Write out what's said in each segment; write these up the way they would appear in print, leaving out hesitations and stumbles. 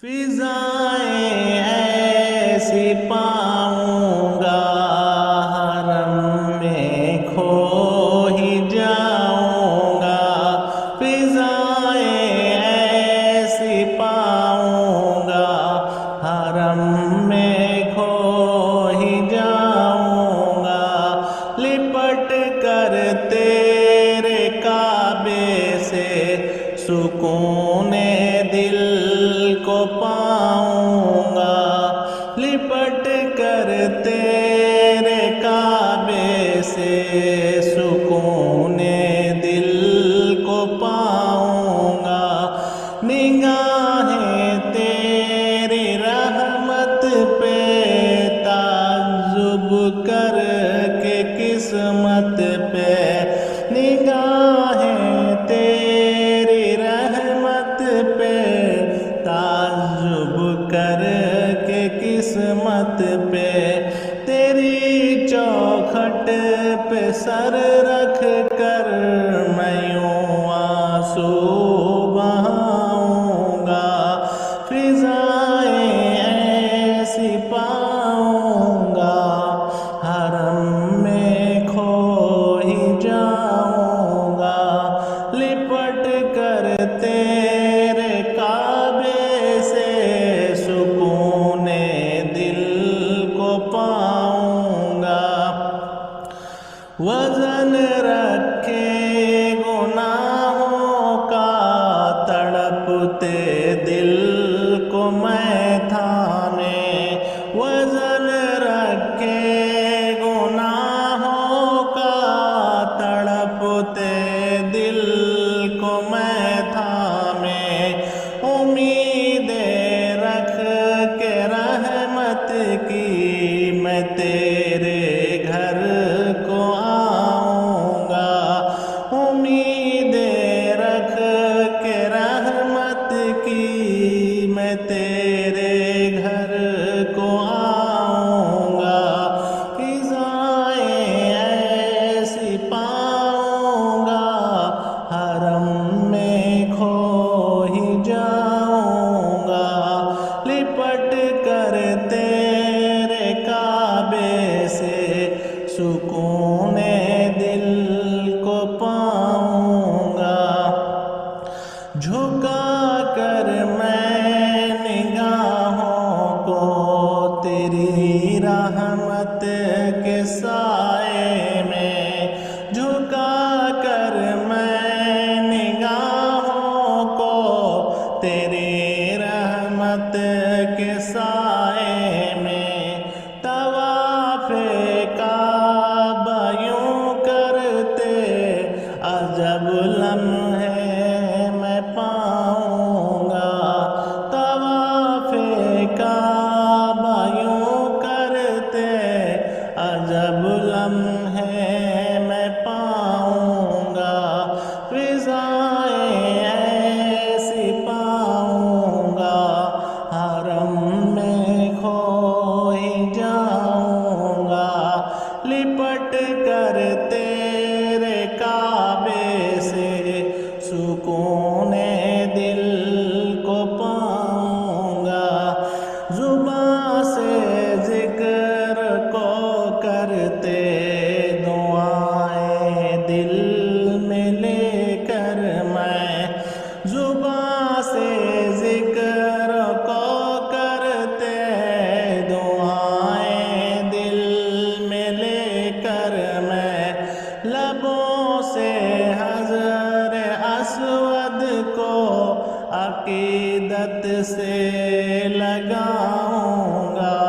فضائیں ایسی پاؤں گا حرم میں کھو ہی جاؤں گا، فضائیں ایسی پاؤں گا حرم میں کھو ہی جاؤں گا، لپٹ کر تیرے کعبے سے سکون دل کو پاؤں گا، لپٹ کر تیرے کعبے سے سکون دل کو پاؤں گا، نگاہیں تیری رحمت پہ تعجب کر کے قسمت پہ، نگاہیں تیری رحمت پہ تعجب کر کے قسمت پہ، تیری چوکھٹ پہ سر رکھ کر میں یوں آنسو بہاؤں گا، فضائیں ایسی پاؤں گا حرم میں کھو ہی جاؤں گا، لپٹ کر تیرے کعبے سے سکون دل کو پاؤں گا، وزن رکھے گناہوں کا تڑپتے دل کو میں تھامے، وزن رکھے گناہوں کا تڑپتے دل کو میں تھامے، امیدیں رکھ کے رحمت کی میں تیرے گھر کو آؤں گا، امیدیں رکھ کے رحمت کی میں تیرے گھر کو آؤں گا، فضائیں ایسی پاؤں گا حرم میں کھو ہی جاؤں گا، لپٹ کر تیرے کعبے سے سکون دل کو پاؤں گا، جھکا کر میں نگاہوں کو تیری رحمت کے سائے میں، جھکا کر میں نگاہوں کو تیری رحمت کے سائے میں، طواف کعبہ یوں کرتے عجب لمحے میں پاؤں گا، طواف کعبہ یوں کرتے عجب لمحے میں پاؤں گا، فضائیں ایسی پاؤں گا حرم میں کھو ہی جاؤں گا، لپٹ کر تیرے کعبے سے سکون دل کو پاؤں گا، زباں سے ذکر کو کرتے دعائیں دل میں لے کر میں، زباں سے ذکر کو کرتے دعائیں دل میں لے کر میں، لبوں سے حضر اسود کو عقیدت سے لگاؤں گا،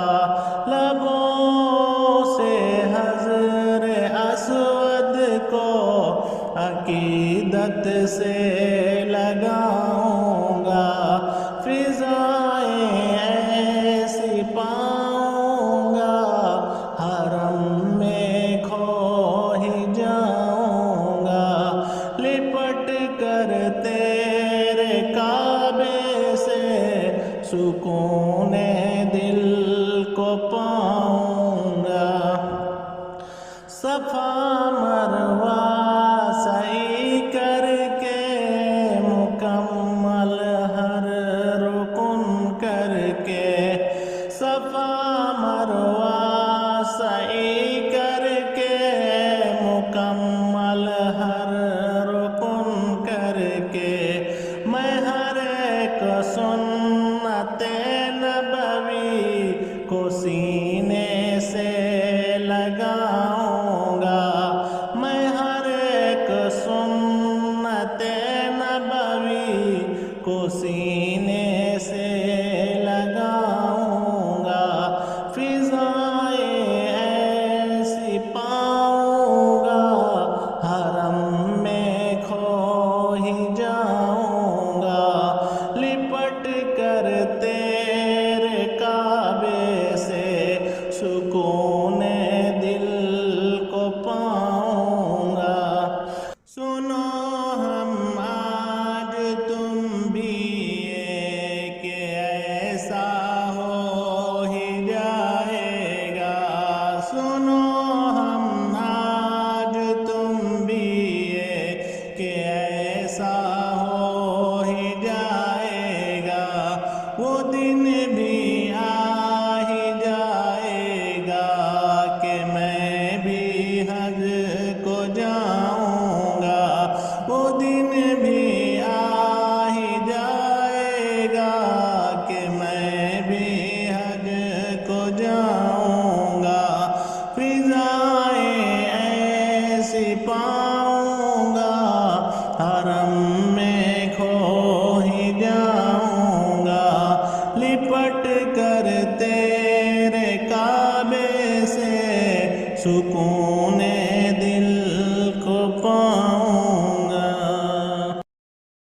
لبوں سے حضر اسود کو عقیدت سے لگاؤں گا، فضائیں ایسی پاؤں گا حرم میں کھو ہی جاؤں گا، لپٹ کر تیرے کعبے سے سکون دل کو پاؤں گا، صفا مروہ سعی کر کے مکمل ہر رکن کو سینے